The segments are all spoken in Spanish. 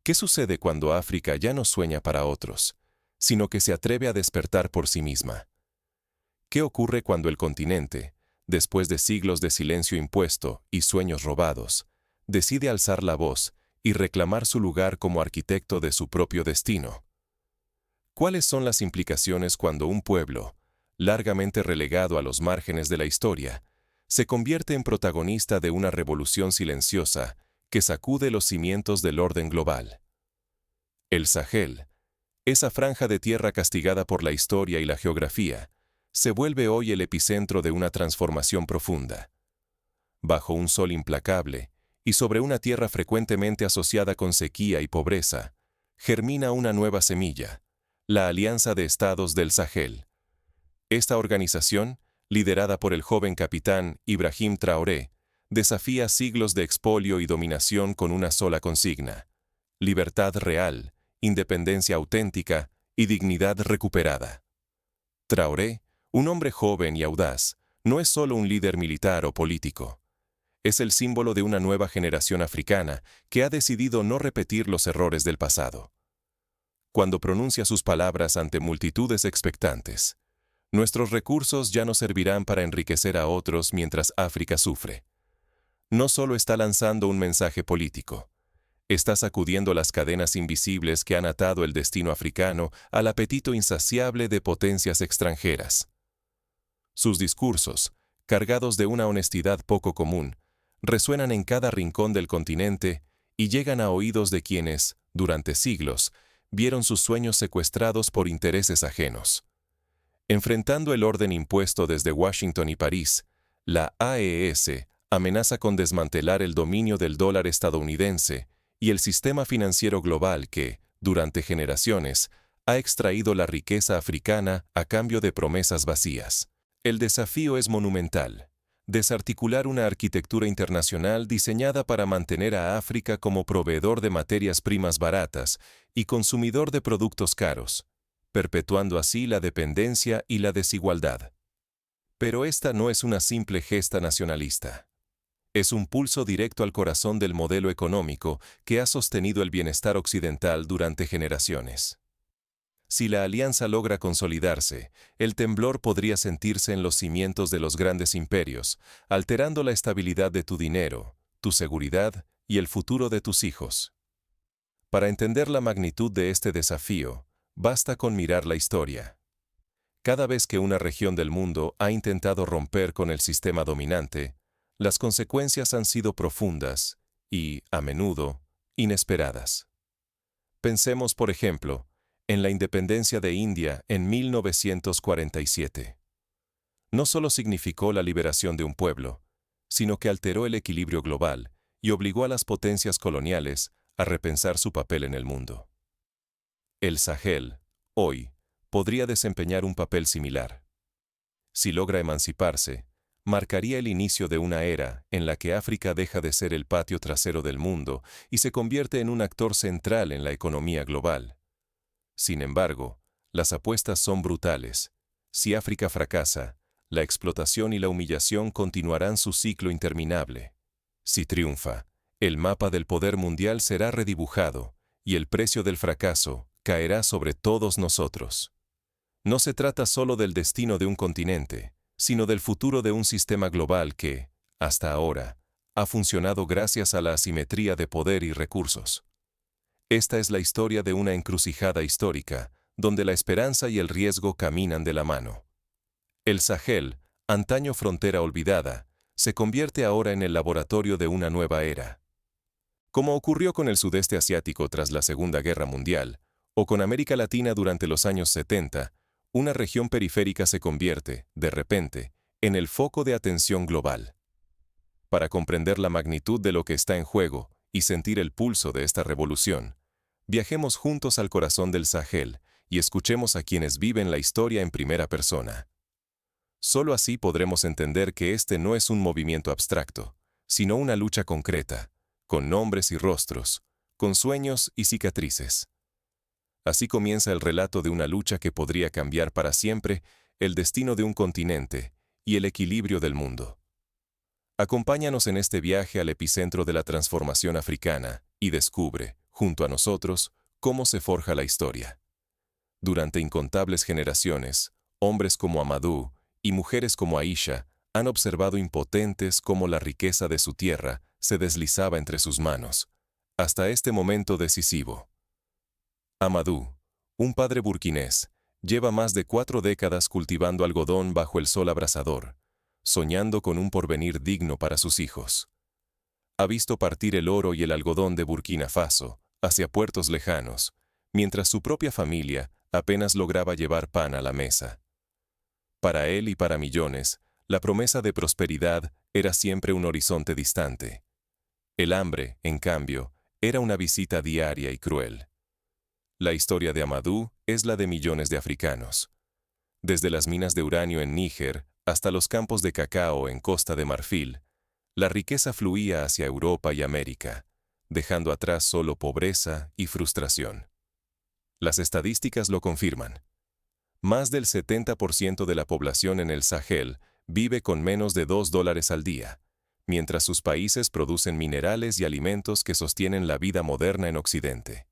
¿Qué sucede cuando África ya no sueña para otros, sino que se atreve a despertar por sí misma? ¿Qué ocurre cuando el continente, después de siglos de silencio impuesto y sueños robados, decide alzar la voz y reclamar su lugar como arquitecto de su propio destino? ¿Cuáles son las implicaciones cuando un pueblo, largamente relegado a los márgenes de la historia, se convierte en protagonista de una revolución silenciosa que sacude los cimientos del orden global? El Sahel, esa franja de tierra castigada por la historia y la geografía, se vuelve hoy el epicentro de una transformación profunda. Bajo un sol implacable y sobre una tierra frecuentemente asociada con sequía y pobreza, germina una nueva semilla, la Alianza de Estados del Sahel. Esta organización, liderada por el joven capitán Ibrahim Traoré, desafía siglos de expolio y dominación con una sola consigna: libertad real, independencia auténtica y dignidad recuperada. Traoré, un hombre joven y audaz, no es solo un líder militar o político. Es el símbolo de una nueva generación africana que ha decidido no repetir los errores del pasado. Cuando pronuncia sus palabras ante multitudes expectantes: nuestros recursos ya no servirán para enriquecer a otros mientras África sufre. No solo está lanzando un mensaje político, está sacudiendo las cadenas invisibles que han atado el destino africano al apetito insaciable de potencias extranjeras. Sus discursos, cargados de una honestidad poco común, resuenan en cada rincón del continente y llegan a oídos de quienes, durante siglos, vieron sus sueños secuestrados por intereses ajenos. Enfrentando el orden impuesto desde Washington y París, la AES amenaza con desmantelar el dominio del dólar estadounidense y el sistema financiero global que, durante generaciones, ha extraído la riqueza africana a cambio de promesas vacías. El desafío es monumental: desarticular una arquitectura internacional diseñada para mantener a África como proveedor de materias primas baratas y consumidor de productos caros, perpetuando así la dependencia y la desigualdad. Pero esta no es una simple gesta nacionalista. Es un pulso directo al corazón del modelo económico que ha sostenido el bienestar occidental durante generaciones. Si la alianza logra consolidarse, el temblor podría sentirse en los cimientos de los grandes imperios, alterando la estabilidad de tu dinero, tu seguridad y el futuro de tus hijos. Para entender la magnitud de este desafío, basta con mirar la historia. Cada vez que una región del mundo ha intentado romper con el sistema dominante, las consecuencias han sido profundas y, a menudo, inesperadas. Pensemos, por ejemplo, en la independencia de India en 1947. No solo significó la liberación de un pueblo, sino que alteró el equilibrio global y obligó a las potencias coloniales a repensar su papel en el mundo. El Sahel, hoy, podría desempeñar un papel similar. Si logra emanciparse, marcaría el inicio de una era en la que África deja de ser el patio trasero del mundo y se convierte en un actor central en la economía global. Sin embargo, las apuestas son brutales. Si África fracasa, la explotación y la humillación continuarán su ciclo interminable. Si triunfa, el mapa del poder mundial será redibujado y el precio del fracaso caerá sobre todos nosotros. No se trata solo del destino de un continente, sino del futuro de un sistema global que, hasta ahora, ha funcionado gracias a la asimetría de poder y recursos. Esta es la historia de una encrucijada histórica, donde la esperanza y el riesgo caminan de la mano. El Sahel, antaño frontera olvidada, se convierte ahora en el laboratorio de una nueva era. Como ocurrió con el sudeste asiático tras la Segunda Guerra Mundial, o con América Latina durante los años 70, una región periférica se convierte, de repente, en el foco de atención global. Para comprender la magnitud de lo que está en juego y sentir el pulso de esta revolución, viajemos juntos al corazón del Sahel y escuchemos a quienes viven la historia en primera persona. Solo así podremos entender que este no es un movimiento abstracto, sino una lucha concreta, con nombres y rostros, con sueños y cicatrices. Así comienza el relato de una lucha que podría cambiar para siempre el destino de un continente y el equilibrio del mundo. Acompáñanos en este viaje al epicentro de la transformación africana y descubre, junto a nosotros, cómo se forja la historia. Durante incontables generaciones, hombres como Amadou y mujeres como Aisha han observado impotentes cómo la riqueza de su tierra se deslizaba entre sus manos, hasta este momento decisivo. Amadou, un padre burkinés, lleva más de 4 décadas cultivando algodón bajo el sol abrasador, soñando con un porvenir digno para sus hijos. Ha visto partir el oro y el algodón de Burkina Faso hacia puertos lejanos, mientras su propia familia apenas lograba llevar pan a la mesa. Para él y para millones, la promesa de prosperidad era siempre un horizonte distante. El hambre, en cambio, era una visita diaria y cruel. La historia de Amadou es la de millones de africanos. Desde las minas de uranio en Níger hasta los campos de cacao en Costa de Marfil, la riqueza fluía hacia Europa y América, dejando atrás solo pobreza y frustración. Las estadísticas lo confirman. Más del 70% de la población en el Sahel vive con menos de $2 al día, mientras sus países producen minerales y alimentos que sostienen la vida moderna en Occidente.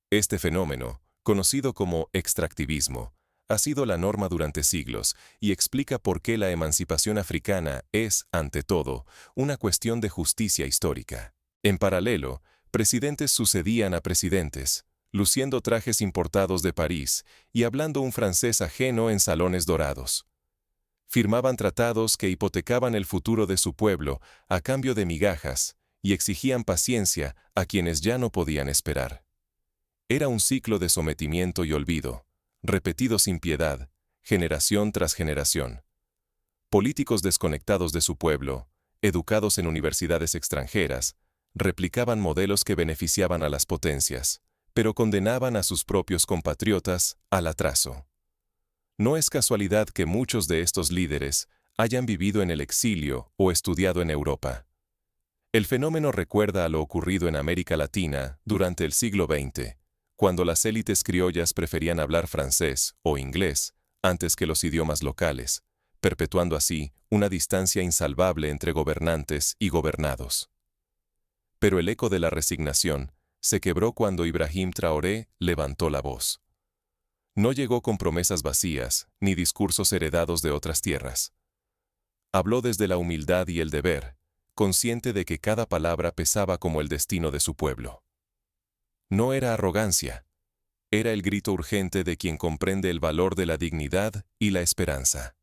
Este fenómeno, conocido como extractivismo, ha sido la norma durante siglos y explica por qué la emancipación africana es, ante todo, una cuestión de justicia histórica. En paralelo, presidentes sucedían a presidentes, luciendo trajes importados de París y hablando un francés ajeno en salones dorados. Firmaban tratados que hipotecaban el futuro de su pueblo a cambio de migajas y exigían paciencia a quienes ya no podían esperar. Era un ciclo de sometimiento y olvido, repetido sin piedad, generación tras generación. Políticos desconectados de su pueblo, educados en universidades extranjeras, replicaban modelos que beneficiaban a las potencias, pero condenaban a sus propios compatriotas al atraso. No es casualidad que muchos de estos líderes hayan vivido en el exilio o estudiado en Europa. El fenómeno recuerda a lo ocurrido en América Latina durante el siglo XX, cuando las élites criollas preferían hablar francés o inglés antes que los idiomas locales, perpetuando así una distancia insalvable entre gobernantes y gobernados. Pero el eco de la resignación se quebró cuando Ibrahim Traoré levantó la voz. No llegó con promesas vacías ni discursos heredados de otras tierras. Habló desde la humildad y el deber, consciente de que cada palabra pesaba como el destino de su pueblo. No era arrogancia, era el grito urgente de quien comprende el valor de la dignidad y la esperanza.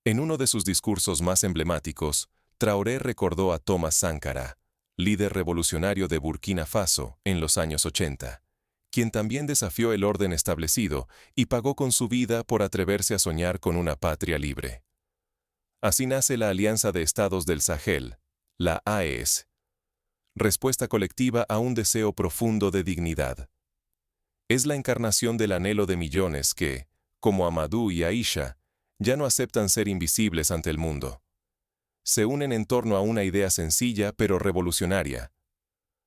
En uno de sus discursos más emblemáticos, Traoré recordó a Thomas Sankara, líder revolucionario de Burkina Faso en los años 80, quien también desafió el orden establecido y pagó con su vida por atreverse a soñar con una patria libre. Así nace la Alianza de Estados del Sahel, la AES, respuesta colectiva a un deseo profundo de dignidad. Es la encarnación del anhelo de millones que, como Amadou y Aisha, ya no aceptan ser invisibles ante el mundo. Se unen en torno a una idea sencilla pero revolucionaria.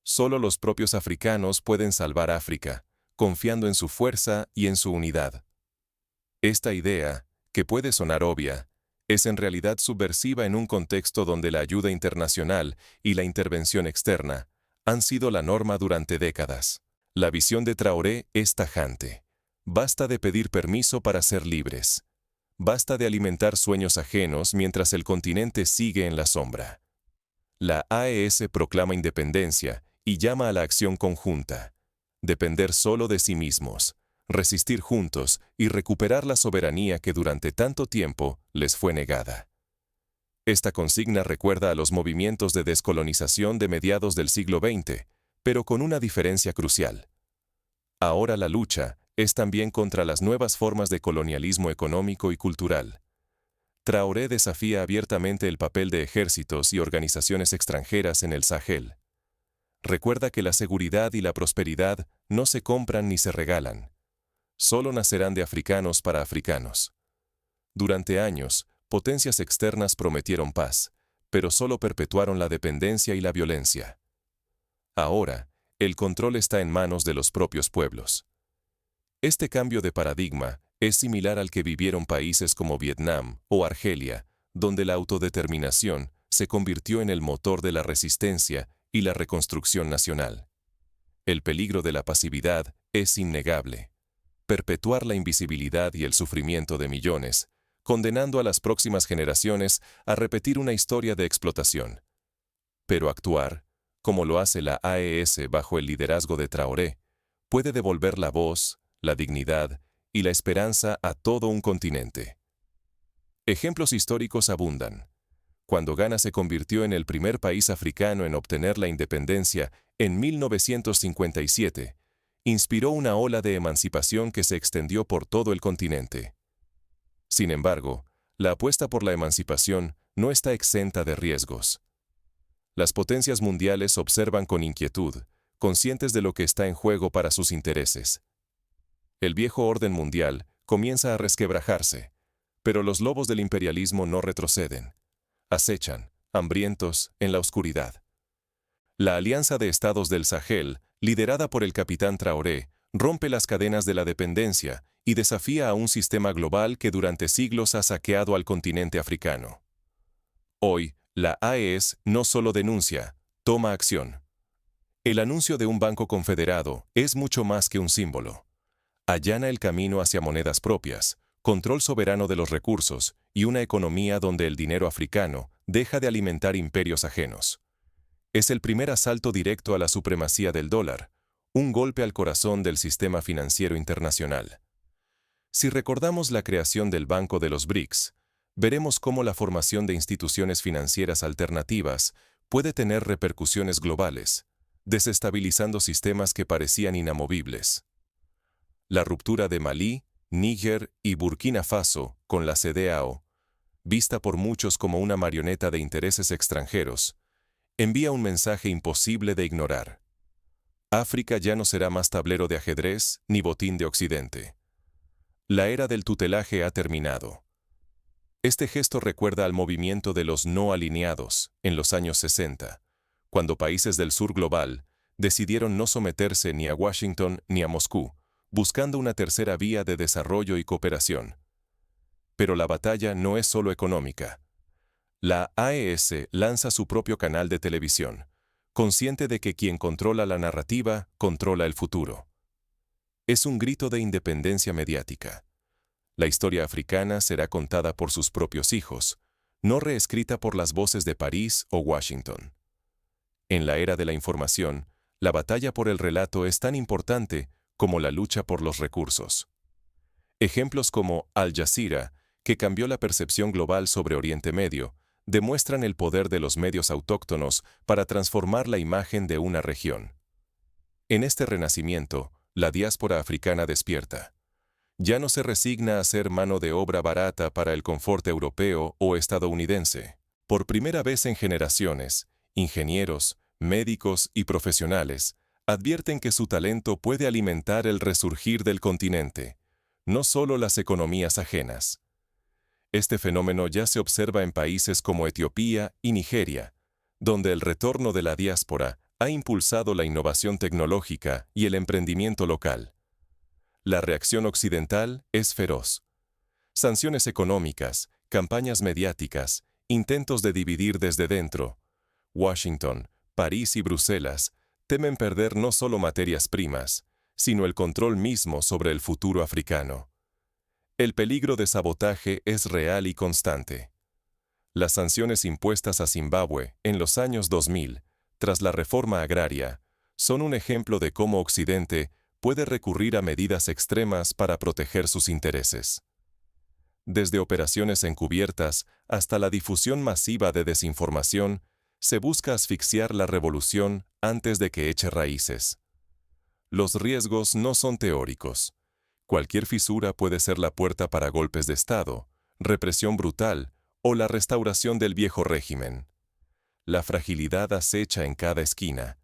Solo los propios africanos pueden salvar África, confiando en su fuerza y en su unidad. Esta idea, que puede sonar obvia, es en realidad subversiva en un contexto donde la ayuda internacional y la intervención externa han sido la norma durante décadas. La visión de Traoré es tajante. Basta de pedir permiso para ser libres. Basta de alimentar sueños ajenos mientras el continente sigue en la sombra. La AES proclama independencia y llama a la acción conjunta. Depender solo de sí mismos, resistir juntos y recuperar la soberanía que durante tanto tiempo les fue negada. Esta consigna recuerda a los movimientos de descolonización de mediados del siglo XX, pero con una diferencia crucial. Ahora la lucha es también contra las nuevas formas de colonialismo económico y cultural. Traoré desafía abiertamente el papel de ejércitos y organizaciones extranjeras en el Sahel. Recuerda que la seguridad y la prosperidad no se compran ni se regalan. Solo nacerán de africanos para africanos. Durante años, potencias externas prometieron paz, pero solo perpetuaron la dependencia y la violencia. Ahora, el control está en manos de los propios pueblos. Este cambio de paradigma es similar al que vivieron países como Vietnam o Argelia, donde la autodeterminación se convirtió en el motor de la resistencia y la reconstrucción nacional. El peligro de la pasividad es innegable. Perpetuar la invisibilidad y el sufrimiento de millones, condenando a las próximas generaciones a repetir una historia de explotación. Pero actuar, como lo hace la AES bajo el liderazgo de Traoré, puede devolver la voz, la dignidad y la esperanza a todo un continente. Ejemplos históricos abundan. Cuando Ghana se convirtió en el primer país africano en obtener la independencia en 1957, inspiró una ola de emancipación que se extendió por todo el continente. Sin embargo, la apuesta por la emancipación no está exenta de riesgos. Las potencias mundiales observan con inquietud, conscientes de lo que está en juego para sus intereses. El viejo orden mundial comienza a resquebrajarse, pero los lobos del imperialismo no retroceden. Acechan, hambrientos, en la oscuridad. La Alianza de Estados del Sahel, liderada por el capitán Traoré, rompe las cadenas de la dependencia y desafía a un sistema global que durante siglos ha saqueado al continente africano. Hoy, la AES no solo denuncia, toma acción. El anuncio de un banco confederado es mucho más que un símbolo. Allana el camino hacia monedas propias, control soberano de los recursos y una economía donde el dinero africano deja de alimentar imperios ajenos. Es el primer asalto directo a la supremacía del dólar, un golpe al corazón del sistema financiero internacional. Si recordamos la creación del Banco de los BRICS, veremos cómo la formación de instituciones financieras alternativas puede tener repercusiones globales, desestabilizando sistemas que parecían inamovibles. La ruptura de Malí, Níger y Burkina Faso con la CEDEAO, vista por muchos como una marioneta de intereses extranjeros, envía un mensaje imposible de ignorar. África ya no será más tablero de ajedrez ni botín de Occidente. La era del tutelaje ha terminado. Este gesto recuerda al movimiento de los no alineados en los años 60, cuando países del sur global decidieron no someterse ni a Washington ni a Moscú, buscando una tercera vía de desarrollo y cooperación. Pero la batalla no es solo económica. La AES lanza su propio canal de televisión, consciente de que quien controla la narrativa, controla el futuro. Es un grito de independencia mediática. La historia africana será contada por sus propios hijos, no reescrita por las voces de París o Washington. En la era de la información, la batalla por el relato es tan importante como la lucha por los recursos. Ejemplos como Al Jazeera, que cambió la percepción global sobre Oriente Medio, demuestran el poder de los medios autóctonos para transformar la imagen de una región. En este renacimiento, la diáspora africana despierta. Ya no se resigna a ser mano de obra barata para el confort europeo o estadounidense. Por primera vez en generaciones, ingenieros, médicos y profesionales advierten que su talento puede alimentar el resurgir del continente, no solo las economías ajenas. Este fenómeno ya se observa en países como Etiopía y Nigeria, donde el retorno de la diáspora ha impulsado la innovación tecnológica y el emprendimiento local. La reacción occidental es feroz. Sanciones económicas, campañas mediáticas, intentos de dividir desde dentro. Washington, París y Bruselas temen perder no solo materias primas, sino el control mismo sobre el futuro africano. El peligro de sabotaje es real y constante. Las sanciones impuestas a Zimbabue en los años 2000, tras la reforma agraria, son un ejemplo de cómo Occidente puede recurrir a medidas extremas para proteger sus intereses. Desde operaciones encubiertas hasta la difusión masiva de desinformación, se busca asfixiar la revolución antes de que eche raíces. Los riesgos no son teóricos. Cualquier fisura puede ser la puerta para golpes de Estado, represión brutal o la restauración del viejo régimen. La fragilidad acecha en cada esquina.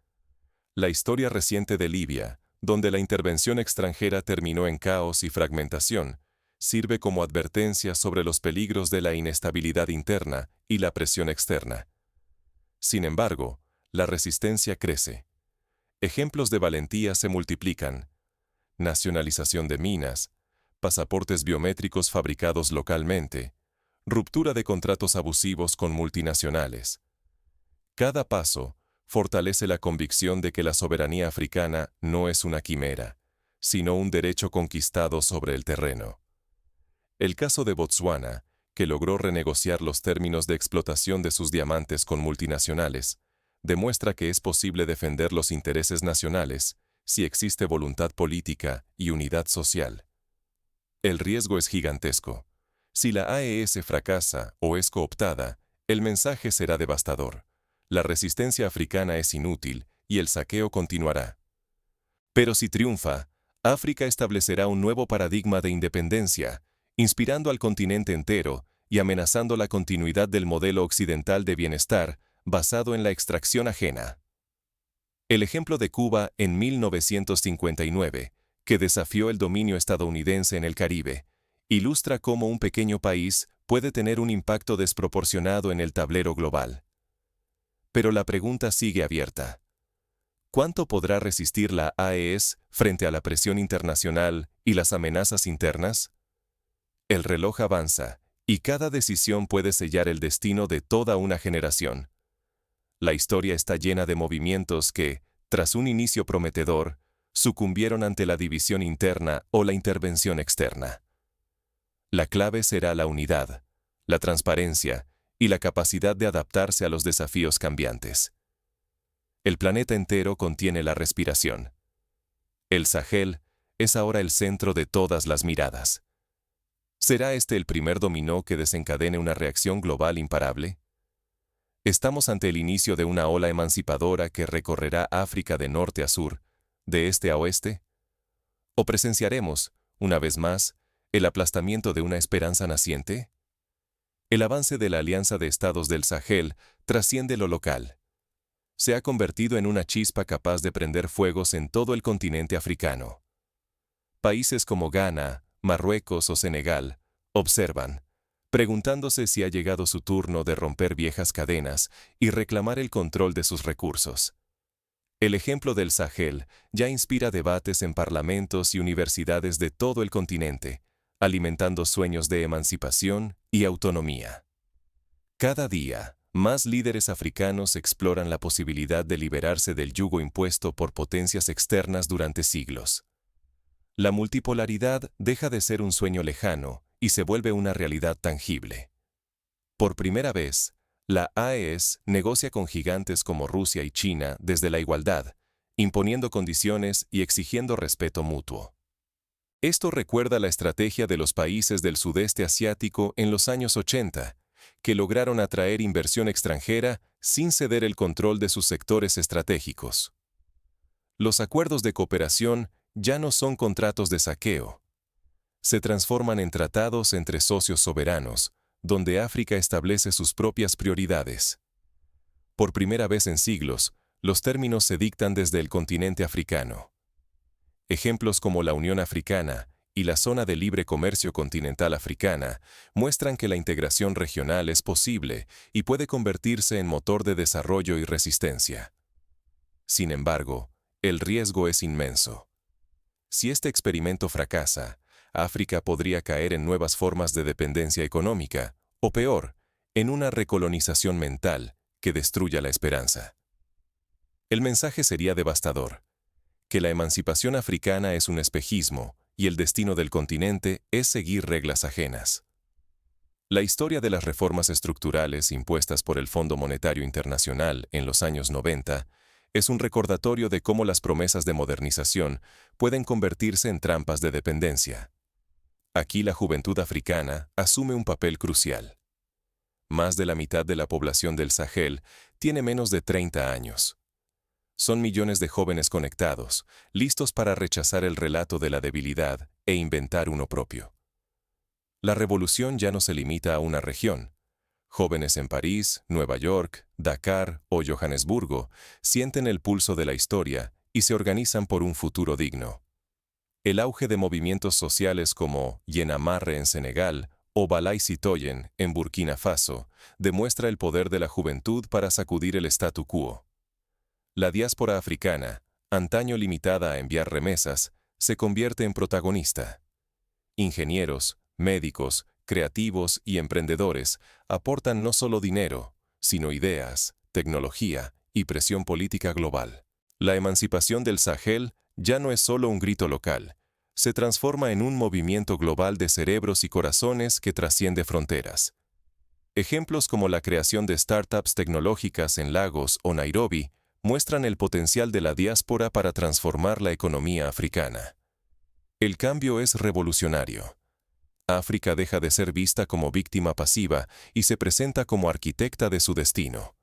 La historia reciente de Libia, donde la intervención extranjera terminó en caos y fragmentación, sirve como advertencia sobre los peligros de la inestabilidad interna y la presión externa. Sin embargo, la resistencia crece. Ejemplos de valentía se multiplican. Nacionalización de minas, pasaportes biométricos fabricados localmente, ruptura de contratos abusivos con multinacionales. Cada paso fortalece la convicción de que la soberanía africana no es una quimera, sino un derecho conquistado sobre el terreno. El caso de Botsuana, que logró renegociar los términos de explotación de sus diamantes con multinacionales, demuestra que es posible defender los intereses nacionales si existe voluntad política y unidad social. El riesgo es gigantesco. Si la AES fracasa o es cooptada, el mensaje será devastador. La resistencia africana es inútil y el saqueo continuará. Pero si triunfa, África establecerá un nuevo paradigma de independencia, inspirando al continente entero y amenazando la continuidad del modelo occidental de bienestar basado en la extracción ajena. El ejemplo de Cuba en 1959, que desafió el dominio estadounidense en el Caribe, ilustra cómo un pequeño país puede tener un impacto desproporcionado en el tablero global. Pero la pregunta sigue abierta. ¿Cuánto podrá resistir la AES frente a la presión internacional y las amenazas internas? El reloj avanza, y cada decisión puede sellar el destino de toda una generación. La historia está llena de movimientos que, tras un inicio prometedor, sucumbieron ante la división interna o la intervención externa. La clave será la unidad, la transparencia y la capacidad de adaptarse a los desafíos cambiantes. El planeta entero contiene la respiración. El Sahel es ahora el centro de todas las miradas. ¿Será este el primer dominó que desencadene una reacción global imparable? ¿Estamos ante el inicio de una ola emancipadora que recorrerá África de norte a sur, de este a oeste? ¿O presenciaremos, una vez más, el aplastamiento de una esperanza naciente? El avance de la Alianza de Estados del Sahel trasciende lo local. Se ha convertido en una chispa capaz de prender fuegos en todo el continente africano. Países como Ghana, Marruecos o Senegal observan, preguntándose si ha llegado su turno de romper viejas cadenas y reclamar el control de sus recursos. El ejemplo del Sahel ya inspira debates en parlamentos y universidades de todo el continente, alimentando sueños de emancipación y autonomía. Cada día, más líderes africanos exploran la posibilidad de liberarse del yugo impuesto por potencias externas durante siglos. La multipolaridad deja de ser un sueño lejano y se vuelve una realidad tangible. Por primera vez, la AES negocia con gigantes como Rusia y China desde la igualdad, imponiendo condiciones y exigiendo respeto mutuo. Esto recuerda la estrategia de los países del sudeste asiático en los años 80, que lograron atraer inversión extranjera sin ceder el control de sus sectores estratégicos. Los acuerdos de cooperación ya no son contratos de saqueo. Se transforman en tratados entre socios soberanos, donde África establece sus propias prioridades. Por primera vez en siglos, los términos se dictan desde el continente africano. Ejemplos como la Unión Africana y la Zona de Libre Comercio Continental Africana muestran que la integración regional es posible y puede convertirse en motor de desarrollo y resistencia. Sin embargo, el riesgo es inmenso. Si este experimento fracasa, África podría caer en nuevas formas de dependencia económica, o peor, en una recolonización mental que destruya la esperanza. El mensaje sería devastador, que la emancipación africana es un espejismo y el destino del continente es seguir reglas ajenas. La historia de las reformas estructurales impuestas por el Fondo Monetario Internacional en los años 90 es un recordatorio de cómo las promesas de modernización pueden convertirse en trampas de dependencia. Aquí la juventud africana asume un papel crucial. Más de la mitad de la población del Sahel tiene menos de 30 años. Son millones de jóvenes conectados, listos para rechazar el relato de la debilidad e inventar uno propio. La revolución ya no se limita a una región. Jóvenes en París, Nueva York, Dakar o Johannesburgo sienten el pulso de la historia y se organizan por un futuro digno. El auge de movimientos sociales como Yenamarre en Senegal o Balai Sitoyen en Burkina Faso demuestra el poder de la juventud para sacudir el statu quo. La diáspora africana, antaño limitada a enviar remesas, se convierte en protagonista. Ingenieros, médicos, creativos y emprendedores aportan no solo dinero, sino ideas, tecnología y presión política global. La emancipación del Sahel ya no es solo un grito local, se transforma en un movimiento global de cerebros y corazones que trasciende fronteras. Ejemplos como la creación de startups tecnológicas en Lagos o Nairobi muestran el potencial de la diáspora para transformar la economía africana. El cambio es revolucionario. África deja de ser vista como víctima pasiva y se presenta como arquitecta de su destino.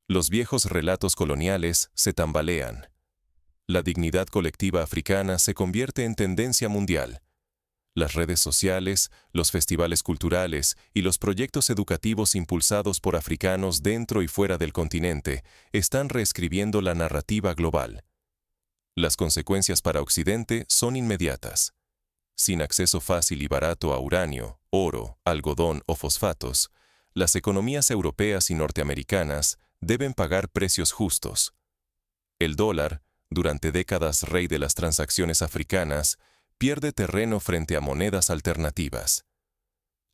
Los viejos relatos coloniales se tambalean. La dignidad colectiva africana se convierte en tendencia mundial. Las redes sociales, los festivales culturales y los proyectos educativos impulsados por africanos dentro y fuera del continente están reescribiendo la narrativa global. Las consecuencias para Occidente son inmediatas. Sin acceso fácil y barato a uranio, oro, algodón o fosfatos, las economías europeas y norteamericanas deben pagar precios justos. El dólar, durante décadas rey de las transacciones africanas, pierde terreno frente a monedas alternativas.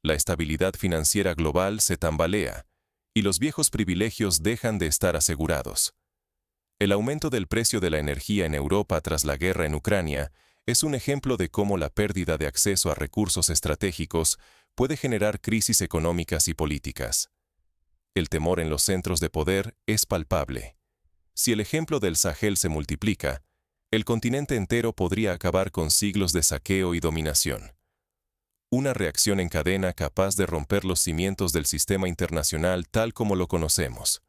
La estabilidad financiera global se tambalea, y los viejos privilegios dejan de estar asegurados. El aumento del precio de la energía en Europa tras la guerra en Ucrania es un ejemplo de cómo la pérdida de acceso a recursos estratégicos puede generar crisis económicas y políticas. El temor en los centros de poder es palpable. Si el ejemplo del Sahel se multiplica, el continente entero podría acabar con siglos de saqueo y dominación. Una reacción en cadena capaz de romper los cimientos del sistema internacional tal como lo conocemos.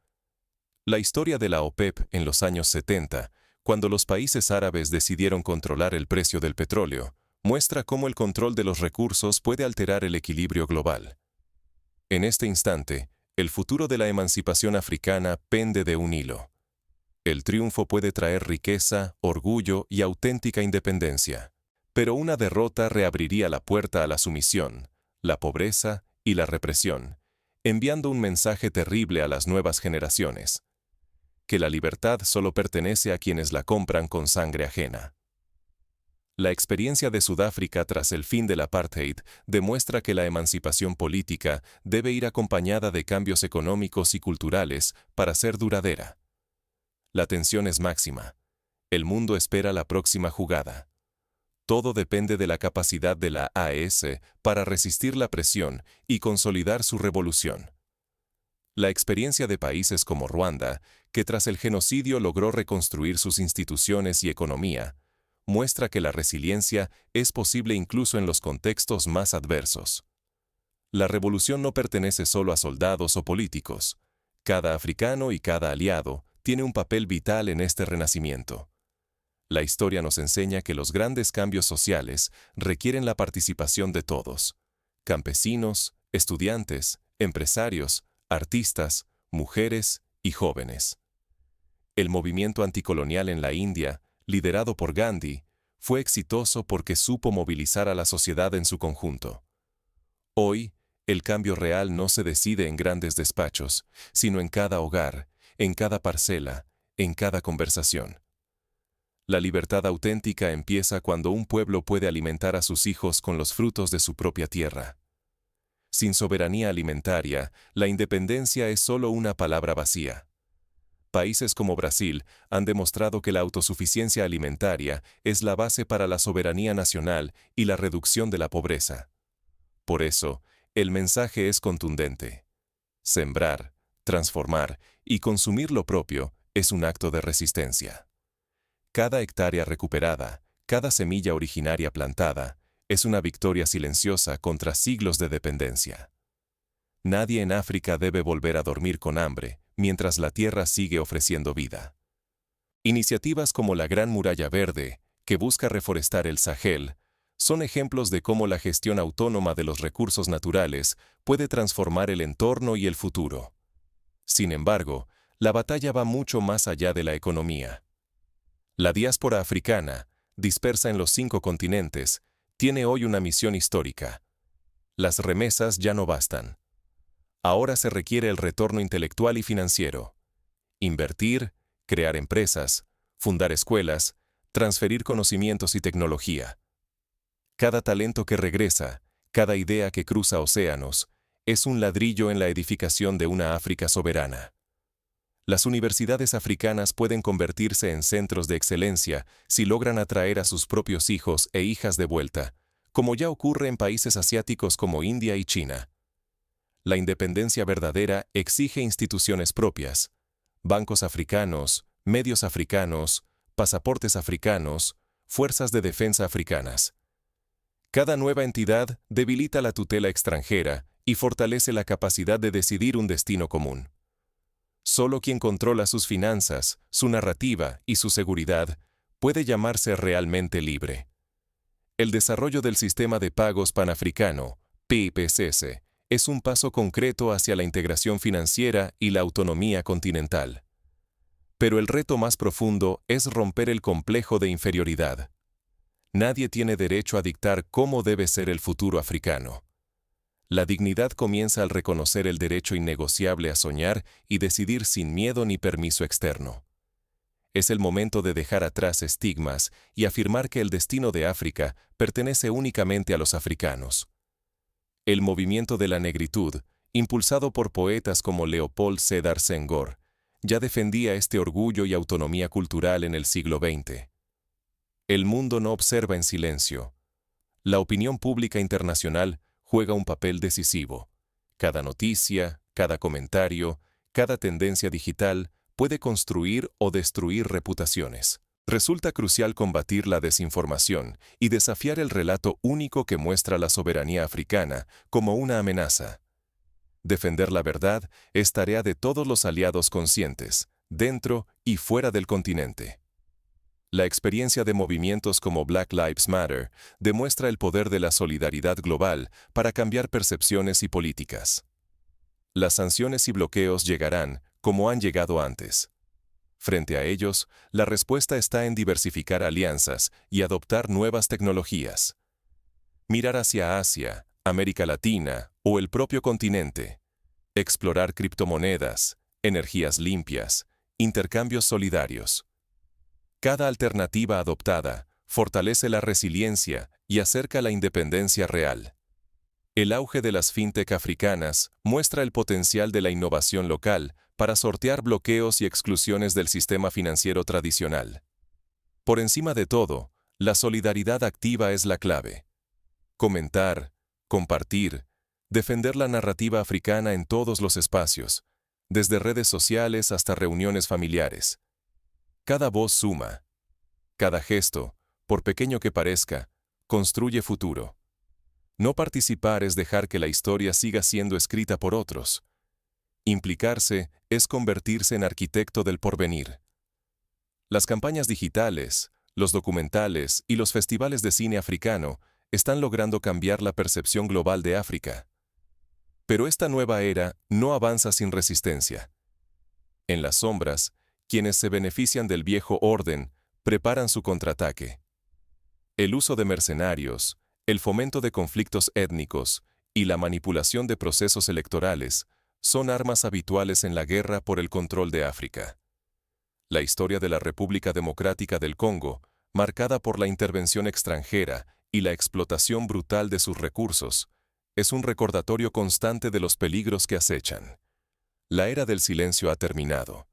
La historia de la OPEP en los años 70, cuando los países árabes decidieron controlar el precio del petróleo, muestra cómo el control de los recursos puede alterar el equilibrio global. En este instante, el futuro de la emancipación africana pende de un hilo. El triunfo puede traer riqueza, orgullo y auténtica independencia, pero una derrota reabriría la puerta a la sumisión, la pobreza y la represión, enviando un mensaje terrible a las nuevas generaciones: que la libertad solo pertenece a quienes la compran con sangre ajena. La experiencia de Sudáfrica tras el fin del apartheid demuestra que la emancipación política debe ir acompañada de cambios económicos y culturales para ser duradera. La tensión es máxima. El mundo espera la próxima jugada. Todo depende de la capacidad de la AES para resistir la presión y consolidar su revolución. La experiencia de países como Ruanda, que tras el genocidio logró reconstruir sus instituciones y economía, muestra que la resiliencia es posible incluso en los contextos más adversos. La revolución no pertenece solo a soldados o políticos. Cada africano y cada aliado tiene un papel vital en este renacimiento. La historia nos enseña que los grandes cambios sociales requieren la participación de todos: campesinos, estudiantes, empresarios, artistas, mujeres y jóvenes. El movimiento anticolonial en la India, liderado por Gandhi, fue exitoso porque supo movilizar a la sociedad en su conjunto. Hoy, el cambio real no se decide en grandes despachos, sino en cada hogar, en cada parcela, en cada conversación. La libertad auténtica empieza cuando un pueblo puede alimentar a sus hijos con los frutos de su propia tierra. Sin soberanía alimentaria, la independencia es solo una palabra vacía. Países como Brasil han demostrado que la autosuficiencia alimentaria es la base para la soberanía nacional y la reducción de la pobreza. Por eso, el mensaje es contundente. Sembrar, transformar y consumir lo propio es un acto de resistencia. Cada hectárea recuperada, cada semilla originaria plantada, es una victoria silenciosa contra siglos de dependencia. Nadie en África debe volver a dormir con hambre mientras la tierra sigue ofreciendo vida. Iniciativas como la Gran Muralla Verde, que busca reforestar el Sahel, son ejemplos de cómo la gestión autónoma de los recursos naturales puede transformar el entorno y el futuro. Sin embargo, la batalla va mucho más allá de la economía. La diáspora africana, dispersa en los 5 continentes, tiene hoy una misión histórica. Las remesas ya no bastan. Ahora se requiere el retorno intelectual y financiero. Invertir, crear empresas, fundar escuelas, transferir conocimientos y tecnología. Cada talento que regresa, cada idea que cruza océanos, es un ladrillo en la edificación de una África soberana. Las universidades africanas pueden convertirse en centros de excelencia si logran atraer a sus propios hijos e hijas de vuelta, como ya ocurre en países asiáticos como India y China. La independencia verdadera exige instituciones propias, bancos africanos, medios africanos, pasaportes africanos, fuerzas de defensa africanas. Cada nueva entidad debilita la tutela extranjera y fortalece la capacidad de decidir un destino común. Solo quien controla sus finanzas, su narrativa y su seguridad puede llamarse realmente libre. El desarrollo del sistema de pagos panafricano, PIPCS, es un paso concreto hacia la integración financiera y la autonomía continental. Pero el reto más profundo es romper el complejo de inferioridad. Nadie tiene derecho a dictar cómo debe ser el futuro africano. La dignidad comienza al reconocer el derecho innegociable a soñar y decidir sin miedo ni permiso externo. Es el momento de dejar atrás estigmas y afirmar que el destino de África pertenece únicamente a los africanos. El movimiento de la negritud, impulsado por poetas como Leopold Sédar Senghor, ya defendía este orgullo y autonomía cultural en el siglo XX. El mundo no observa en silencio. La opinión pública internacional juega un papel decisivo. Cada noticia, cada comentario, cada tendencia digital puede construir o destruir reputaciones. Resulta crucial combatir la desinformación y desafiar el relato único que muestra la soberanía africana como una amenaza. Defender la verdad es tarea de todos los aliados conscientes, dentro y fuera del continente. La experiencia de movimientos como Black Lives Matter demuestra el poder de la solidaridad global para cambiar percepciones y políticas. Las sanciones y bloqueos llegarán, como han llegado antes. Frente a ellos, la respuesta está en diversificar alianzas y adoptar nuevas tecnologías. Mirar hacia Asia, América Latina o el propio continente. Explorar criptomonedas, energías limpias, intercambios solidarios. Cada alternativa adoptada fortalece la resiliencia y acerca la independencia real. El auge de las fintech africanas muestra el potencial de la innovación local para sortear bloqueos y exclusiones del sistema financiero tradicional. Por encima de todo, la solidaridad activa es la clave. Comentar, compartir, defender la narrativa africana en todos los espacios, desde redes sociales hasta reuniones familiares. Cada voz suma. Cada gesto, por pequeño que parezca, construye futuro. No participar es dejar que la historia siga siendo escrita por otros. Implicarse es convertirse en arquitecto del porvenir. Las campañas digitales, los documentales y los festivales de cine africano están logrando cambiar la percepción global de África. Pero esta nueva era no avanza sin resistencia. En las sombras, quienes se benefician del viejo orden preparan su contraataque. El uso de mercenarios, el fomento de conflictos étnicos y la manipulación de procesos electorales son armas habituales en la guerra por el control de África. La historia de la República Democrática del Congo, marcada por la intervención extranjera y la explotación brutal de sus recursos, es un recordatorio constante de los peligros que acechan. La era del silencio ha terminado.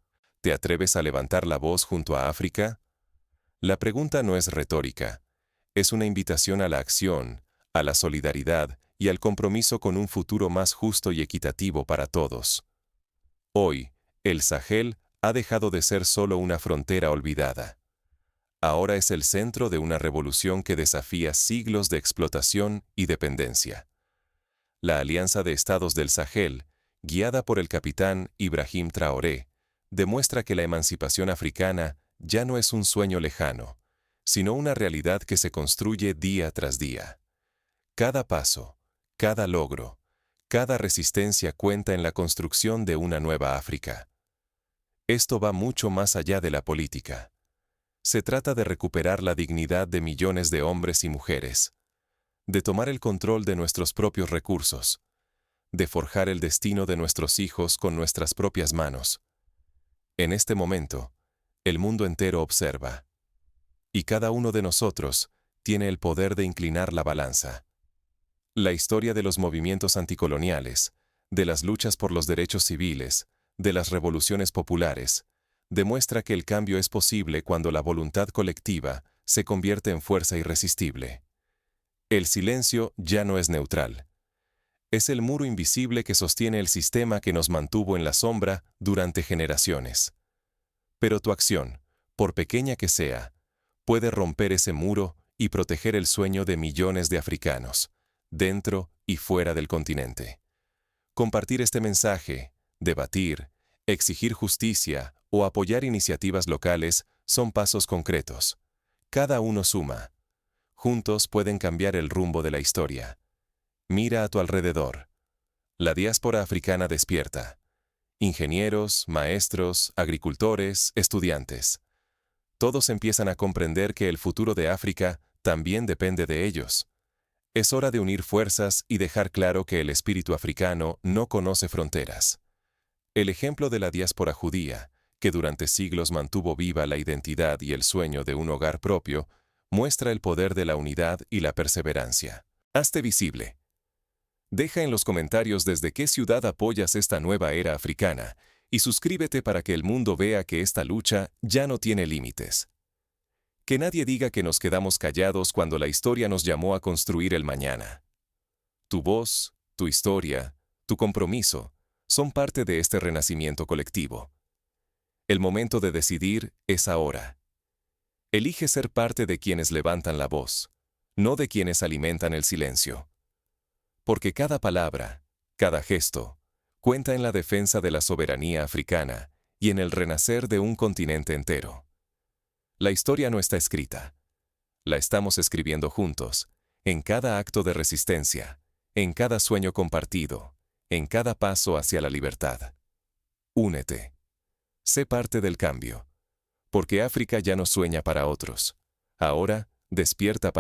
¿Te atreves a levantar la voz junto a África? La pregunta no es retórica. Es una invitación a la acción, a la solidaridad y al compromiso con un futuro más justo y equitativo para todos. Hoy, el Sahel ha dejado de ser solo una frontera olvidada. Ahora es el centro de una revolución que desafía siglos de explotación y dependencia. La Alianza de Estados del Sahel, guiada por el capitán Ibrahim Traoré, demuestra que la emancipación africana ya no es un sueño lejano, sino una realidad que se construye día tras día. Cada paso, cada logro, cada resistencia cuenta en la construcción de una nueva África. Esto va mucho más allá de la política. Se trata de recuperar la dignidad de millones de hombres y mujeres, de tomar el control de nuestros propios recursos, de forjar el destino de nuestros hijos con nuestras propias manos. En este momento, el mundo entero observa, y cada uno de nosotros tiene el poder de inclinar la balanza. La historia de los movimientos anticoloniales, de las luchas por los derechos civiles, de las revoluciones populares, demuestra que el cambio es posible cuando la voluntad colectiva se convierte en fuerza irresistible. El silencio ya no es neutral. Es el muro invisible que sostiene el sistema que nos mantuvo en la sombra durante generaciones. Pero tu acción, por pequeña que sea, puede romper ese muro y proteger el sueño de millones de africanos, dentro y fuera del continente. Compartir este mensaje, debatir, exigir justicia o apoyar iniciativas locales son pasos concretos. Cada uno suma. Juntos pueden cambiar el rumbo de la historia. Mira a tu alrededor. La diáspora africana despierta. Ingenieros, maestros, agricultores, estudiantes. Todos empiezan a comprender que el futuro de África también depende de ellos. Es hora de unir fuerzas y dejar claro que el espíritu africano no conoce fronteras. El ejemplo de la diáspora judía, que durante siglos mantuvo viva la identidad y el sueño de un hogar propio, muestra el poder de la unidad y la perseverancia. Hazte visible. Deja en los comentarios desde qué ciudad apoyas esta nueva era africana y suscríbete para que el mundo vea que esta lucha ya no tiene límites. Que nadie diga que nos quedamos callados cuando la historia nos llamó a construir el mañana. Tu voz, tu historia, tu compromiso son parte de este renacimiento colectivo. El momento de decidir es ahora. Elige ser parte de quienes levantan la voz, no de quienes alimentan el silencio. Porque cada palabra, cada gesto, cuenta en la defensa de la soberanía africana y en el renacer de un continente entero. La historia no está escrita. La estamos escribiendo juntos, en cada acto de resistencia, en cada sueño compartido, en cada paso hacia la libertad. Únete. Sé parte del cambio. Porque África ya no sueña para otros. Ahora, despierta para